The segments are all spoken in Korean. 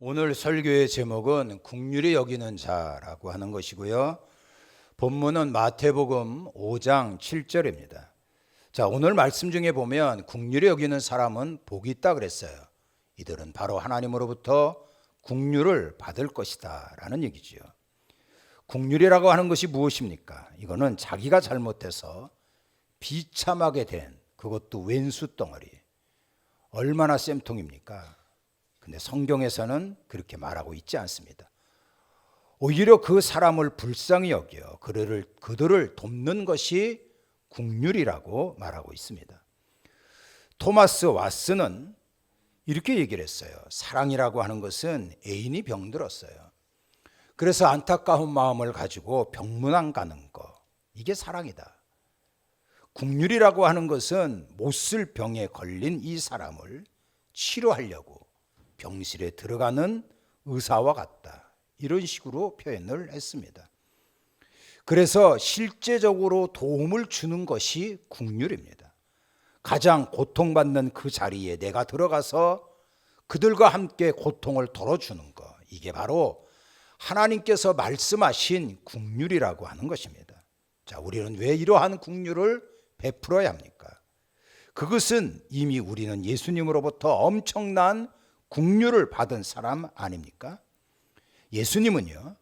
오늘 설교의 제목은 긍휼히 여기는 자라고 하는 것이고요. 본문은 마태복음 5장 7절입니다. 자, 오늘 말씀 중에 보면 긍휼히 여기는 사람은 복이 있다 그랬어요. 이들은 바로 하나님으로부터 긍휼을 받을 것이다 라는 얘기지요. 긍휼이라고 하는 것이 무엇입니까? 이거는 자기가 잘못해서 비참하게 된, 그것도 왼수 덩어리. 얼마나 쌤통입니까? 근데 성경에서는 그렇게 말하고 있지 않습니다. 오히려 그 사람을 불쌍히 여겨 그들을 돕는 것이 긍휼이라고 말하고 있습니다. 토마스 왓슨은 이렇게 얘기를 했어요. 사랑이라고 하는 것은 애인이 병들었어요. 그래서 안타까운 마음을 가지고 병문안 가는 거, 이게 사랑이다. 긍휼이라고 하는 것은 못 쓸 병에 걸린 이 사람을 치료하려고 병실에 들어가는 의사와 같다. 이런 식으로 표현을 했습니다. 그래서 실제적으로 도움을 주는 것이 긍휼입니다. 가장 고통받는 그 자리에 내가 들어가서 그들과 함께 고통을 덜어주는 것, 이게 바로 하나님께서 말씀하신 긍휼이라고 하는 것입니다. 자, 우리는 왜 이러한 긍휼을 베풀어야 합니까? 그것은 이미 우리는 예수님으로부터 엄청난 긍휼을 받은 사람 아닙니까? 예수님은요,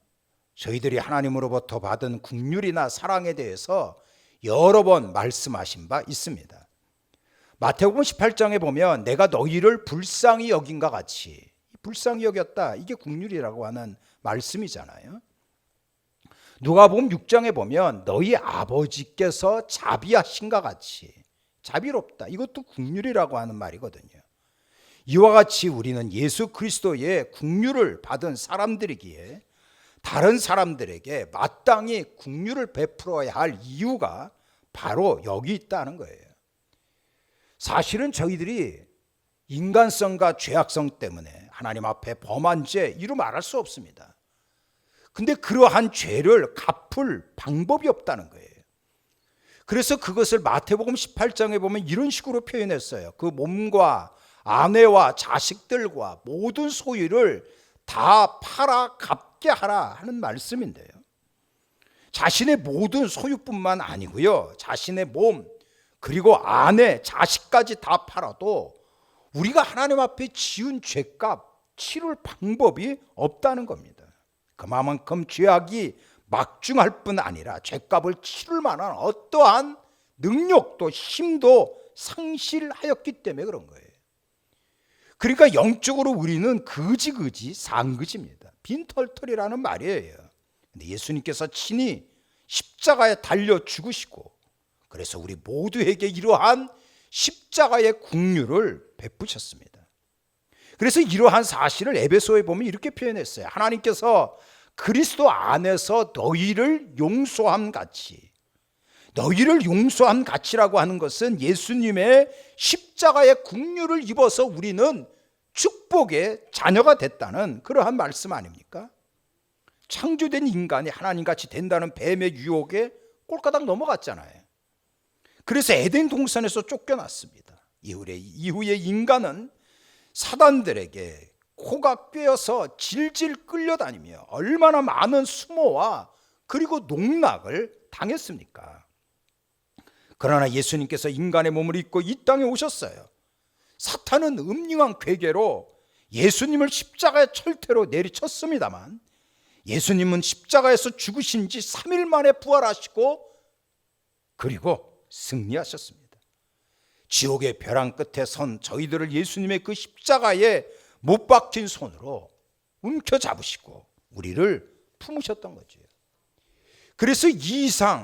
저희들이 하나님으로부터 받은 긍휼이나 사랑에 대해서 여러 번 말씀하신 바 있습니다. 마태복음 18장에 보면 내가 너희를 불쌍히 여긴과 같이, 불쌍히 여겼다, 이게 긍휼이라고 하는 말씀이잖아요. 누가복음 6장에 보면 너희 아버지께서 자비하신과 같이, 자비롭다, 이것도 긍휼이라고 하는 말이거든요. 이와 같이 우리는 예수 그리스도의 긍휼을 받은 사람들이기에 다른 사람들에게 마땅히 긍휼을 베풀어야 할 이유가 바로 여기 있다는 거예요. 사실은 저희들이 인간성과 죄악성 때문에 하나님 앞에 범한 죄, 이루 말할 수 없습니다. 근데 그러한 죄를 갚을 방법이 없다는 거예요. 그래서 그것을 마태복음 18장에 보면 이런 식으로 표현했어요. 그 몸과 아내와 자식들과 모든 소유를 다 팔아 갚게 하라 하는 말씀인데요. 자신의 모든 소유뿐만 아니고요, 자신의 몸 그리고 아내, 자식까지 다 팔아도 우리가 하나님 앞에 지은 죄값 치를 방법이 없다는 겁니다. 그만큼 죄악이 막중할 뿐 아니라 죄값을 치를 만한 어떠한 능력도 힘도 상실하였기 때문에 그런 거예요. 그러니까 영적으로 우리는 거지 상거지입니다. 빈털털이라는 말이에요. 근데 예수님께서 친히 십자가에 달려 죽으시고, 그래서 우리 모두에게 이러한 십자가의 긍휼을 베푸셨습니다. 그래서 이러한 사실을 에베소에 보면 이렇게 표현했어요. 하나님께서 그리스도 안에서 너희를 용서함 같이, 너희를 용서한 가치라고 하는 것은 예수님의 십자가의 긍휼을 입어서 우리는 축복의 자녀가 됐다는 그러한 말씀 아닙니까? 창조된 인간이 하나님같이 된다는 뱀의 유혹에 꼴까닥 넘어갔잖아요. 그래서 에덴 동산에서 쫓겨났습니다. 이후에 인간은 사단들에게 코가 꿰어서 질질 끌려다니며 얼마나 많은 수모와 그리고 농락을 당했습니까? 그러나 예수님께서 인간의 몸을 입고 이 땅에 오셨어요. 사탄은 음흉한 괴계로 예수님을 십자가의 철퇴로 내리쳤습니다만 예수님은 십자가에서 죽으신 지 3일 만에 부활하시고 그리고 승리하셨습니다. 지옥의 벼랑 끝에 선 저희들을 예수님의 그 십자가에 못 박힌 손으로 움켜잡으시고 우리를 품으셨던 거죠. 그래서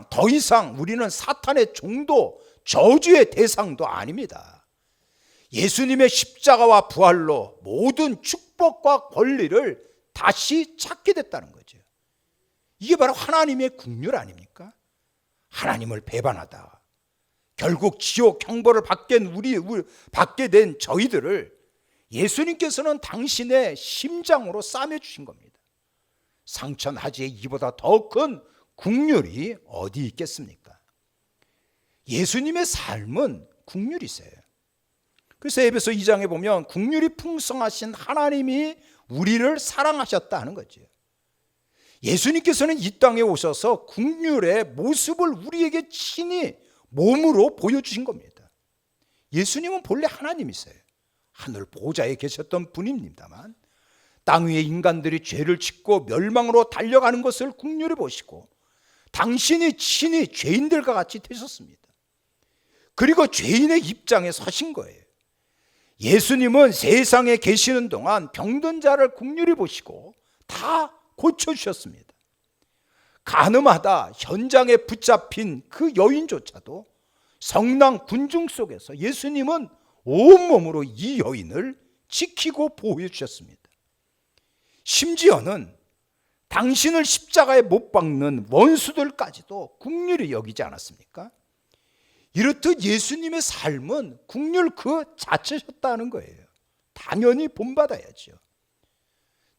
더 이상 우리는 사탄의 종도 저주의 대상도 아닙니다. 예수님의 십자가와 부활로 모든 축복과 권리를 다시 찾게 됐다는 거죠. 이게 바로 하나님의 긍휼 아닙니까? 하나님을 배반하다 결국 지옥 형벌을 받게 된 저희들을 예수님께서는 당신의 심장으로 싸매주신 겁니다. 상천하지의 이보다 더 큰 긍휼이 어디 있겠습니까? 예수님의 삶은 긍휼이세요. 그래서 에베소 2장에 보면 긍휼이 풍성하신 하나님이 우리를 사랑하셨다 하는 거죠. 예수님께서는 이 땅에 오셔서 긍휼의 모습을 우리에게 친히 몸으로 보여주신 겁니다. 예수님은 본래 하나님이세요. 하늘 보좌에 계셨던 분입니다만 땅 위에 인간들이 죄를 짓고 멸망으로 달려가는 것을 긍휼히 보시고 당신이 친히 죄인들과 같이 되셨습니다. 그리고 죄인의 입장에 서신 거예요. 예수님은 세상에 계시는 동안 병든 자를 긍휼히 보시고 다 고쳐주셨습니다. 가늠하다 현장에 붙잡힌 그 여인조차도 성난 군중 속에서 예수님은 온몸으로 이 여인을 지키고 보호해 주셨습니다. 심지어는 당신을 십자가에 못 박는 원수들까지도 긍휼히 여기지 않았습니까? 이렇듯 예수님의 삶은 긍휼 그 자체셨다는 거예요. 당연히 본받아야죠.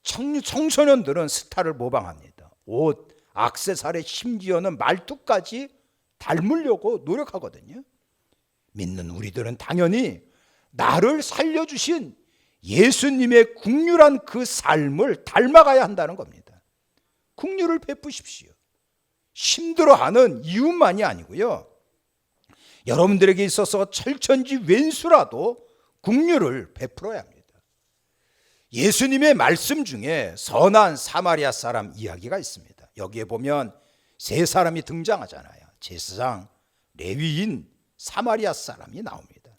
청소년들은 스타를 모방합니다. 옷, 액세서리, 심지어는 말투까지 닮으려고 노력하거든요. 믿는 우리들은 당연히 나를 살려주신 예수님의 긍휼한 그 삶을 닮아가야 한다는 겁니다. 긍휼을 베푸십시오. 힘들어하는 이웃만이 아니고요, 여러분들에게 있어서 철천지 왼수라도 긍휼을 베풀어야 합니다. 예수님의 말씀 중에 선한 사마리아 사람 이야기가 있습니다. 여기에 보면 세 사람이 등장하잖아요. 제사장, 레위인, 사마리아 사람이 나옵니다.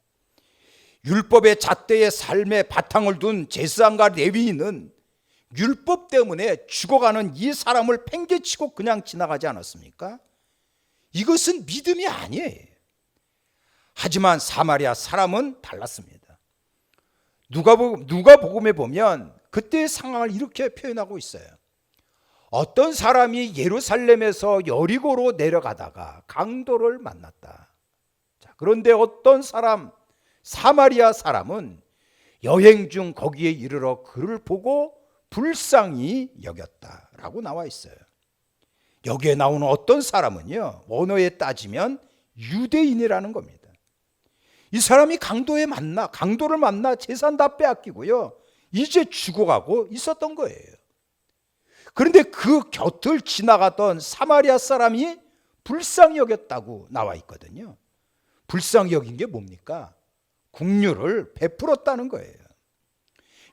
율법의 잣대의 삶에 바탕을 둔 제사장과 레위인은 율법 때문에 죽어가는 이 사람을 팽개치고 그냥 지나가지 않았습니까? 이것은 믿음이 아니에요. 하지만 사마리아 사람은 달랐습니다. 누가복음에 보면 그때의 상황을 이렇게 표현하고 있어요. 어떤 사람이 예루살렘에서 여리고로 내려가다가 강도를 만났다. 자, 그런데 어떤 사람, 사마리아 사람은 여행 중 거기에 이르러 그를 보고 불쌍히 여겼다라고 나와 있어요. 여기에 나오는 어떤 사람은요, 언어에 따지면 유대인이라는 겁니다. 이 사람이 강도를 만나 재산 다 빼앗기고요, 이제 죽어가고 있었던 거예요. 그런데 그 곁을 지나가던 사마리아 사람이 불쌍히 여겼다고 나와 있거든요. 불쌍히 여긴 게 뭡니까? 긍휼을 베풀었다는 거예요.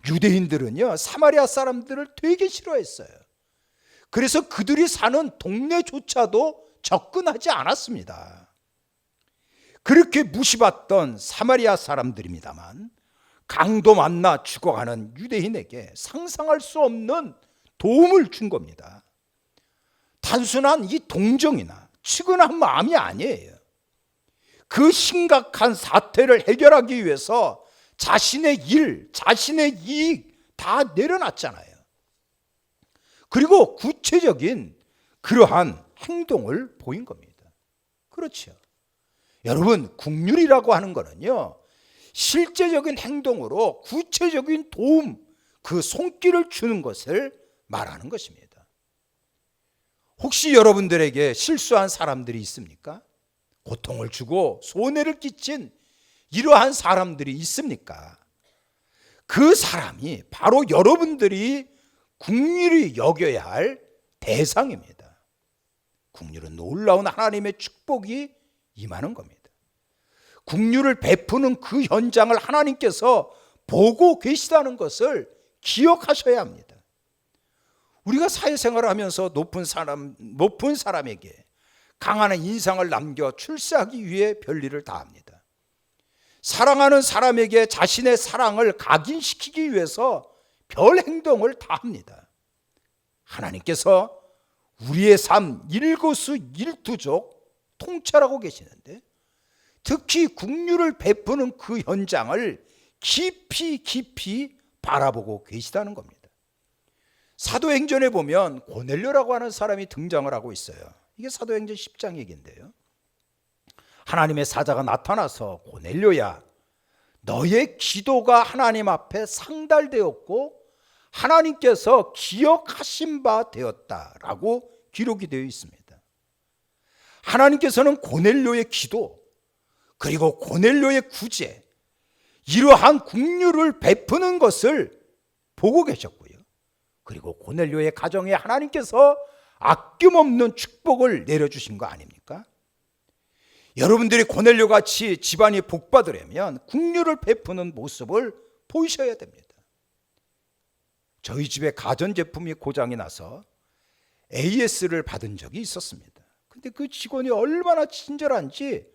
유대인들은요, 사마리아 사람들을 되게 싫어했어요. 그래서 그들이 사는 동네조차도 접근하지 않았습니다. 그렇게 무시받던 사마리아 사람들입니다만 강도 만나 죽어가는 유대인에게 상상할 수 없는 도움을 준 겁니다. 단순한 이 동정이나 측은한 마음이 아니에요. 그 심각한 사태를 해결하기 위해서 자신의 일, 자신의 이익 다 내려놨잖아요. 그리고 구체적인 그러한 행동을 보인 겁니다. 그렇죠. 여러분, 긍휼이라고 하는 거는요, 실제적인 행동으로 구체적인 도움, 그 손길을 주는 것을 말하는 것입니다. 혹시 여러분들에게 실수한 사람들이 있습니까? 고통을 주고 손해를 끼친 이러한 사람들이 있습니까? 그 사람이 바로 여러분들이 긍휼히 여겨야 할 대상입니다. 긍휼은 놀라운 하나님의 축복이 임하는 겁니다. 긍휼을 베푸는 그 현장을 하나님께서 보고 계시다는 것을 기억하셔야 합니다. 우리가 사회생활을 하면서 높은 사람에게 강한 인상을 남겨 출세하기 위해 별일을 다합니다. 사랑하는 사람에게 자신의 사랑을 각인시키기 위해서 별 행동을 다합니다. 하나님께서 우리의 삶 일거수일투족 통찰하고 계시는데, 특히 긍휼을 베푸는 그 현장을 깊이 바라보고 계시다는 겁니다. 사도행전에 보면 고넬료라고 하는 사람이 등장을 하고 있어요. 이게 사도행전 10장 얘기인데요. 하나님의 사자가 나타나서 고넬료야, 너의 기도가 하나님 앞에 상달되었고 하나님께서 기억하신 바 되었다라고 기록이 되어 있습니다. 하나님께서는 고넬료의 기도, 그리고 고넬료의 구제, 이러한 긍휼을 베푸는 것을 보고 계셨고요, 그리고 고넬료의 가정에 하나님께서 아낌없는 축복을 내려주신 거 아닙니까? 여러분들이 고넬료 같이 집안이 복받으려면 긍휼을 베푸는 모습을 보이셔야 됩니다. 저희 집에 가전제품이 고장이 나서 AS를 받은 적이 있었습니다. 근데 그 직원이 얼마나 친절한지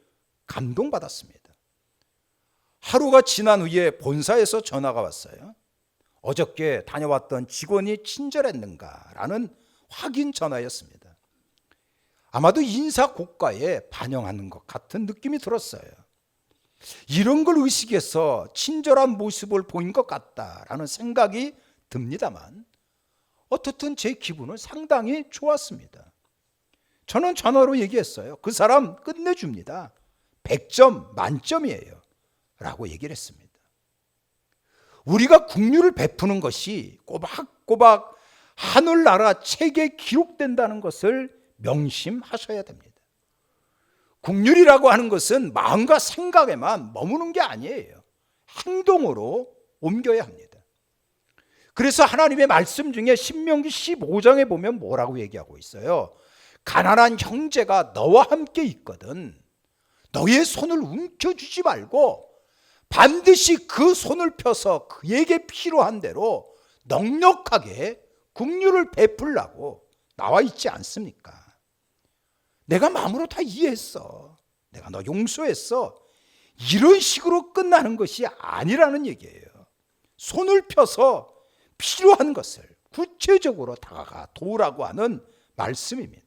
감동받았습니다. 하루가 지난 후에 본사에서 전화가 왔어요. 어저께 다녀왔던 직원이 친절했는가라는 확인 전화였습니다. 아마도 인사 고과에 반영하는 것 같은 느낌이 들었어요. 이런 걸 의식해서 친절한 모습을 보인 것 같다라는 생각이 듭니다만 어떻든 제 기분은 상당히 좋았습니다. 저는 전화로 얘기했어요. 그 사람 끝내줍니다. 100점 만점이에요 라고 얘기를 했습니다. 우리가 긍휼을 베푸는 것이 꼬박꼬박 하늘나라 책에 기록된다는 것을 명심하셔야 됩니다. 긍휼이라고 하는 것은 마음과 생각에만 머무는 게 아니에요. 행동으로 옮겨야 합니다. 그래서 하나님의 말씀 중에 신명기 15장에 보면 뭐라고 얘기하고 있어요? 가난한 형제가 너와 함께 있거든 너의 손을 움켜쥐지 말고 반드시 그 손을 펴서 그에게 필요한 대로 넉넉하게 긍휼을 베풀라고 나와 있지 않습니까? 내가 마음으로 다 이해했어. 내가 너 용서했어. 이런 식으로 끝나는 것이 아니라는 얘기예요. 손을 펴서 필요한 것을 구체적으로 다가가 도우라고 하는 말씀입니다.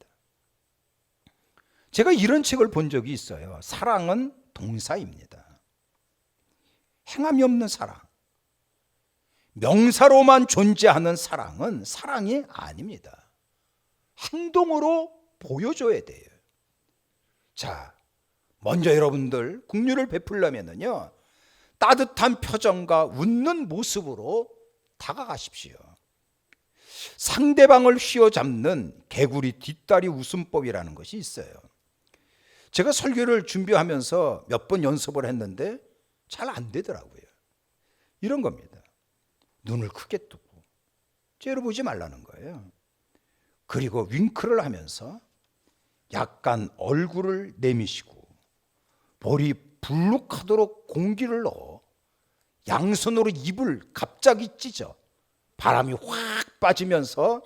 제가 이런 책을 본 적이 있어요. 사랑은 동사입니다. 행함이 없는 사랑. 명사로만 존재하는 사랑은 사랑이 아닙니다. 행동으로 보여줘야 돼요. 자, 먼저 여러분들 긍휼을 베풀려면요 따뜻한 표정과 웃는 모습으로 다가가십시오. 상대방을 휘어잡는 개구리 뒷다리 웃음법이라는 것이 있어요. 제가 설교를 준비하면서 몇 번 연습을 했는데 잘 안 되더라고요. 이런 겁니다. 눈을 크게 뜨고 째려보지 말라는 거예요. 그리고 윙크를 하면서 약간 얼굴을 내미시고 볼이 불룩하도록 공기를 넣어 양손으로 입을 갑자기 찢어 바람이 확 빠지면서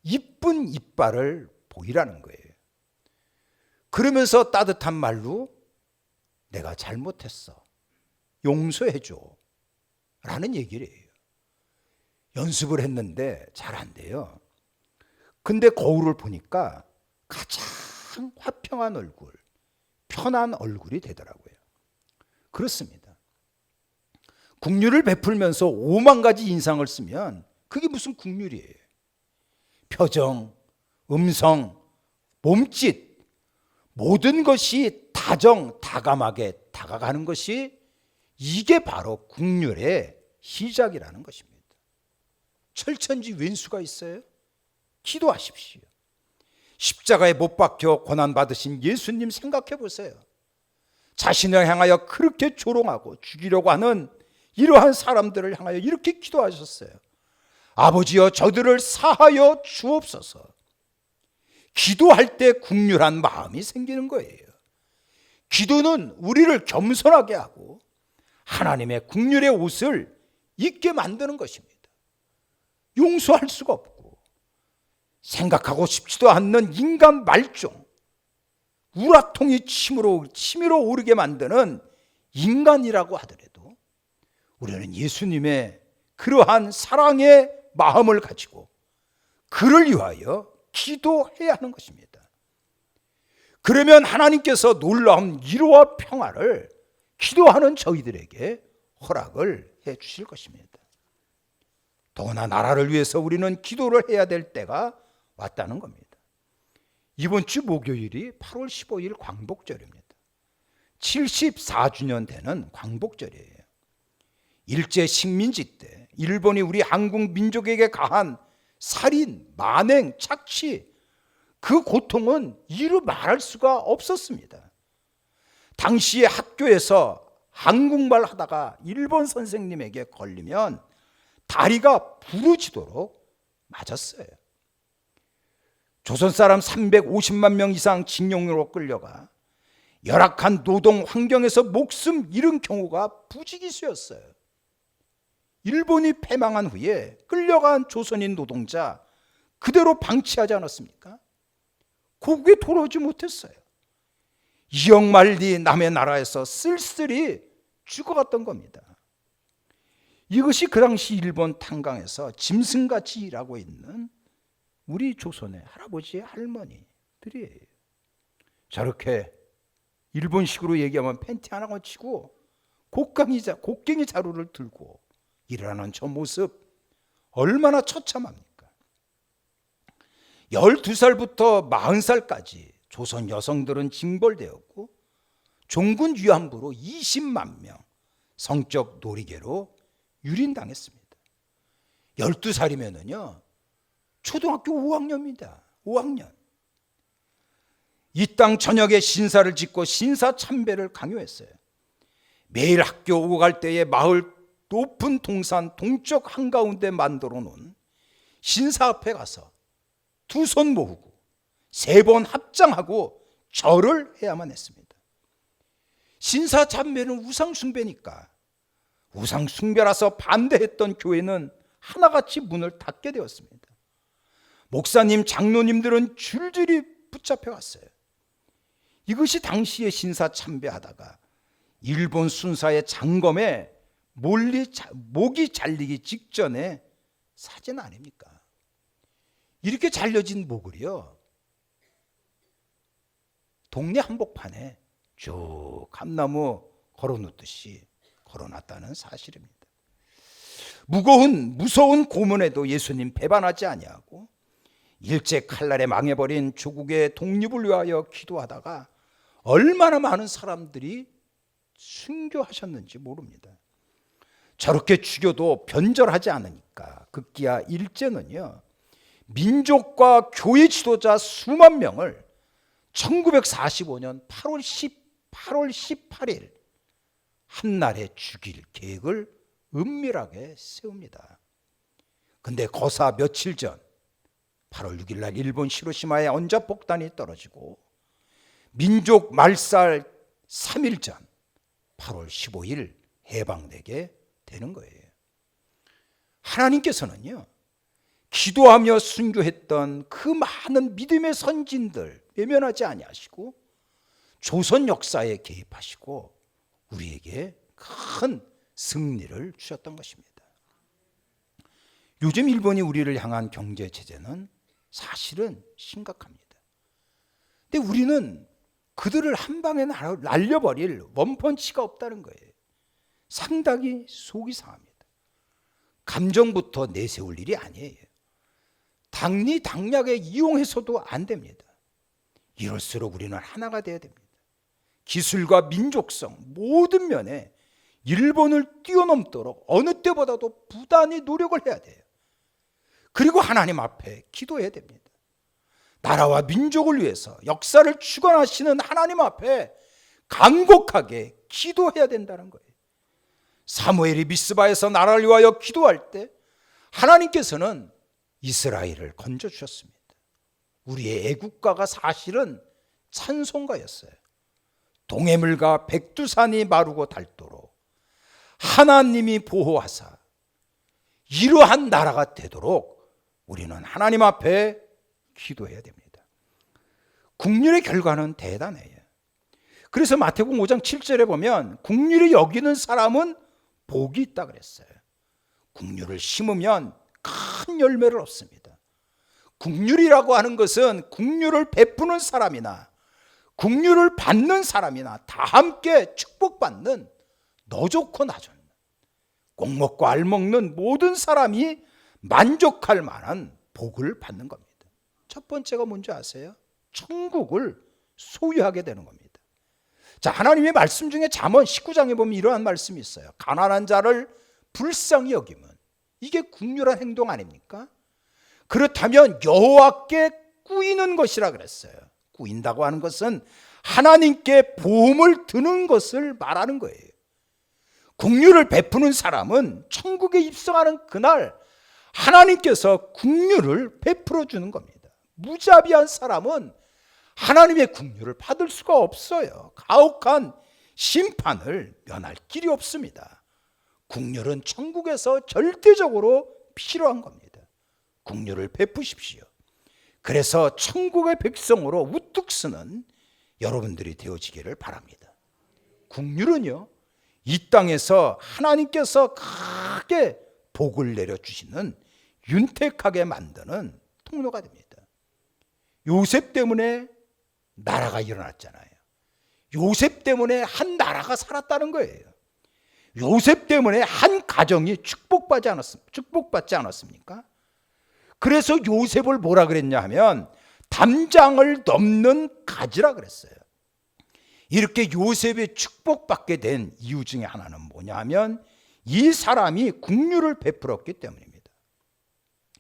이쁜 이빨을 보이라는 거예요. 그러면서 따뜻한 말로 내가 잘못했어. 용서해줘. 라는 얘기를 해요. 연습을 했는데 잘 안 돼요. 근데 거울을 보니까 가장 화평한 얼굴, 편한 얼굴이 되더라고요. 그렇습니다. 긍휼을 베풀면서 5만 가지 인상을 쓰면 그게 무슨 긍휼이에요. 표정, 음성, 몸짓 모든 것이 다정다감하게 다가가는 것이 이게 바로 긍휼의 시작이라는 것입니다. 철천지 왼수가 있어요? 기도하십시오. 십자가에 못 박혀 고난받으신 예수님 생각해 보세요. 자신을 향하여 그렇게 조롱하고 죽이려고 하는 이러한 사람들을 향하여 이렇게 기도하셨어요. 아버지여 저들을 사하여 주옵소서. 기도할 때 긍휼한 마음이 생기는 거예요. 기도는 우리를 겸손하게 하고 하나님의 긍휼의 옷을 입게 만드는 것입니다. 용서할 수가 없고 생각하고 싶지도 않는 인간 말종, 우라통이 치밀어 오르게 만드는 인간이라고 하더라도 우리는 예수님의 그러한 사랑의 마음을 가지고 그를 위하여 기도해야 하는 것입니다. 그러면 하나님께서 놀라운 위로와 평화를 기도하는 저희들에게 허락을 해 주실 것입니다. 더구나 나라를 위해서 우리는 기도를 해야 될 때가 왔다는 겁니다. 이번 주 목요일이 8월 15일 광복절입니다. 74주년 되는 광복절이에요. 일제 식민지 때 일본이 우리 한국 민족에게 가한 살인, 만행, 착취 그 고통은 이루 말할 수가 없었습니다. 당시에 학교에서 한국말 하다가 일본 선생님에게 걸리면 다리가 부러지도록 맞았어요. 조선 사람 350만 명 이상 징용으로 끌려가 열악한 노동 환경에서 목숨 잃은 경우가 부지기수였어요. 일본이 패망한 후에 끌려간 조선인 노동자 그대로 방치하지 않았습니까? 고국에 돌아오지 못했어요. 이역만리 남의 나라에서 쓸쓸히 죽어갔던 겁니다. 이것이 그 당시 일본 탄광에서 짐승같이 일하고 있는 우리 조선의 할아버지 할머니들이에요. 저렇게 일본식으로 얘기하면 팬티 하나 걸치고 곡괭이 자루를 들고 일하는 저 모습 얼마나 처참합니까? 12살부터 40살까지 조선 여성들은 징벌되었고 종군 위안부로 20만 명 성적 놀이개로 유린당했습니다. 12살이면은요 초등학교 5학년입니다. 5학년. 이 땅 전역에 신사를 짓고 신사 참배를 강요했어요. 매일 학교 오고 갈 때에 마을 높은 동산 동쪽 한가운데 만들어 놓은 신사 앞에 가서 두 손 모으고 3번 합장하고 절을 해야만 했습니다. 신사 참배는 우상 숭배니까 우상 숭배라서 반대했던 교회는 하나같이 문을 닫게 되었습니다. 목사님, 장로님들은 줄줄이 붙잡혀갔어요. 이것이 당시에 신사 참배하다가 일본 순사의 장검에 목이 잘리기 직전에 사진 아닙니까? 이렇게 잘려진 목을요 동네 한복판에 쭉 감나무 걸어놓듯이 걸어놨다는 사실입니다. 무서운 고문에도 예수님 배반하지 아니하고 일제 칼날에 망해버린 조국의 독립을 위하여 기도하다가 얼마나 많은 사람들이 순교하셨는지 모릅니다. 저렇게 죽여도 변절하지 않으니까 급기야 일제는요 민족과 교회 지도자 수만 명을 1945년 8월 18일 한날에 죽일 계획을 은밀하게 세웁니다. 근데 거사 며칠 전 8월 6일 날 일본 히로시마에 원자폭탄이 떨어지고 민족 말살 3일 전 8월 15일 해방되게 되는 거예요. 하나님께서는요 기도하며 순교했던 그 많은 믿음의 선진들 외면하지 아니하시고 조선 역사에 개입하시고 우리에게 큰 승리를 주셨던 것입니다. 요즘 일본이 우리를 향한 경제 제재는 사실은 심각합니다. 근데 우리는 그들을 한 방에 날려버릴 원펀치가 없다는 거예요. 상당히 속이 상합니다. 감정부터 내세울 일이 아니에요. 당리당략에 이용해서도 안 됩니다. 이럴수록 우리는 하나가 되어야 됩니다. 기술과 민족성 모든 면에 일본을 뛰어넘도록 어느 때보다도 부단히 노력을 해야 돼요. 그리고 하나님 앞에 기도해야 됩니다. 나라와 민족을 위해서 역사를 주관하시는 하나님 앞에 간곡하게 기도해야 된다는 거예요. 사무엘이 미스바에서 나라를 위하여 기도할 때 하나님께서는 이스라엘을 건져주셨습니다. 우리의 애국가가 사실은 찬송가였어요. 동해물과 백두산이 마르고 닳도록 하나님이 보호하사 이러한 나라가 되도록 우리는 하나님 앞에 기도해야 됩니다. 국률의 결과는 대단해요. 그래서 마태복음 5장 7절에 보면 국률이 여기는 사람은 복이 있다 그랬어요. 국률을 심으면 큰 열매를 얻습니다. 국률이라고 하는 것은 국률을 베푸는 사람이나 국률을 받는 사람이나 다 함께 축복받는 너 좋고 나 좋는 꼭 먹고 알 먹는 모든 사람이 만족할 만한 복을 받는 겁니다. 첫 번째가 뭔지 아세요? 천국을 소유하게 되는 겁니다. 자, 하나님의 말씀 중에 잠언 19장에 보면 이러한 말씀이 있어요. 가난한 자를 불쌍히 여기면 이게 국률한 행동 아닙니까? 그렇다면 여호와께 꾸이는 것이라 그랬어요. 꾸인다고 하는 것은 하나님께 보험을 드는 것을 말하는 거예요. 국률을 베푸는 사람은 천국에 입성하는 그날 하나님께서 긍휼을 베풀어 주는 겁니다. 무자비한 사람은 하나님의 긍휼을 받을 수가 없어요. 가혹한 심판을 면할 길이 없습니다. 긍휼은 천국에서 절대적으로 필요한 겁니다. 긍휼을 베푸십시오. 그래서 천국의 백성으로 우뚝 서는 여러분들이 되어지기를 바랍니다. 긍휼은요, 이 땅에서 하나님께서 크게 복을 내려주시는, 윤택하게 만드는 통로가 됩니다. 요셉 때문에 나라가 일어났잖아요. 요셉 때문에 한 나라가 살았다는 거예요. 요셉 때문에 한 가정이 축복받지 않았습니까? 그래서 요셉을 뭐라 그랬냐 하면 담장을 넘는 가지라 그랬어요. 이렇게 요셉이 축복받게 된 이유 중에 하나는 뭐냐 하면 이 사람이 긍휼을 베풀었기 때문입니다.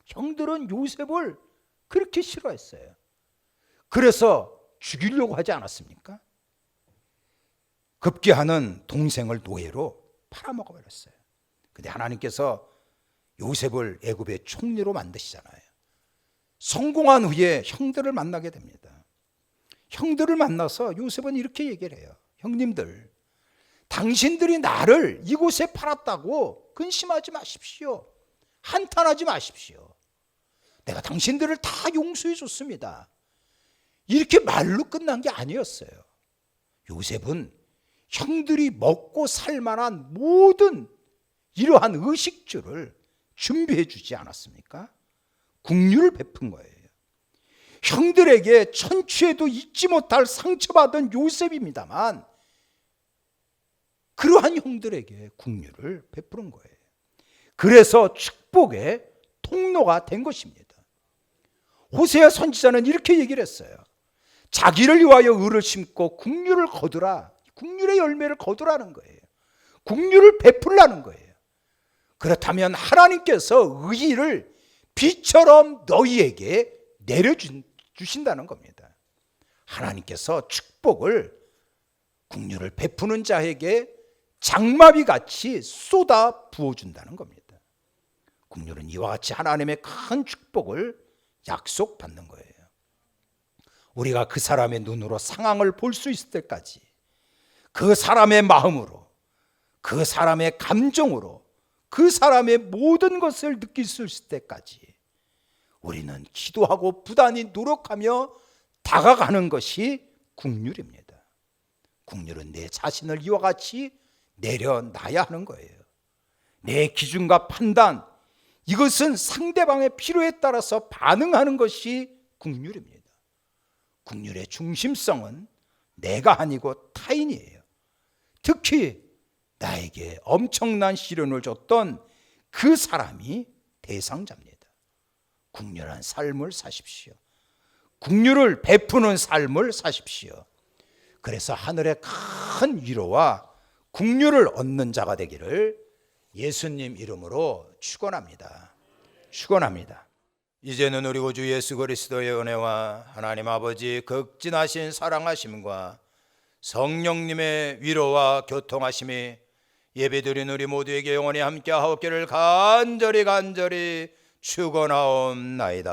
형들은 요셉을 그렇게 싫어했어요. 그래서 죽이려고 하지 않았습니까? 급기야는 동생을 노예로 팔아먹어버렸어요. 근데 하나님께서 요셉을 애굽의 총리로 만드시잖아요. 성공한 후에 형들을 만나게 됩니다. 형들을 만나서 요셉은 이렇게 얘기를 해요. 형님들, 당신들이 나를 이곳에 팔았다고 근심하지 마십시오. 한탄하지 마십시오. 내가 당신들을 다 용서해 줬습니다. 이렇게 말로 끝난 게 아니었어요. 요셉은 형들이 먹고 살 만한 모든 이러한 의식주를 준비해 주지 않았습니까? 긍휼을 베푼 거예요. 형들에게 천추에도 잊지 못할 상처받은 요셉입니다만 그러한 형들에게 긍휼을 베푸는 거예요. 그래서 축복의 통로가 된 것입니다. 호세아 선지자는 이렇게 얘기를 했어요. 자기를 위하여 의를 심고 긍휼을 거두라. 긍휼의 열매를 거두라는 거예요. 긍휼을 베풀라는 거예요. 그렇다면 하나님께서 의를 비처럼 너희에게 내려주신다는 겁니다. 하나님께서 축복을 긍휼을 베푸는 자에게 장마비 같이 쏟아 부어준다는 겁니다. 긍휼은 이와 같이 하나님의 큰 축복을 약속받는 거예요. 우리가 그 사람의 눈으로 상황을 볼 수 있을 때까지, 그 사람의 마음으로, 그 사람의 감정으로, 그 사람의 모든 것을 느낄 수 있을 때까지 우리는 기도하고 부단히 노력하며 다가가는 것이 긍휼입니다. 긍휼은 내 자신을 이와 같이 내려놔야 하는 거예요. 내 기준과 판단, 이것은 상대방의 필요에 따라서 반응하는 것이 긍휼입니다. 긍휼의 중심성은 내가 아니고 타인이에요. 특히 나에게 엄청난 시련을 줬던 그 사람이 대상자입니다. 긍휼한 삶을 사십시오. 긍휼을 베푸는 삶을 사십시오. 그래서 하늘의 큰 위로와 긍휼을 얻는 자가 되기를 예수님 이름으로 축원합니다. 축원합니다. 이제는 우리 구주 예수 그리스도의 은혜와 하나님 아버지 극진하신 사랑하심과 성령님의 위로와 교통하심이 예배드린 우리 모두에게 영원히 함께하옵기를 간절히 축원하옵나이다.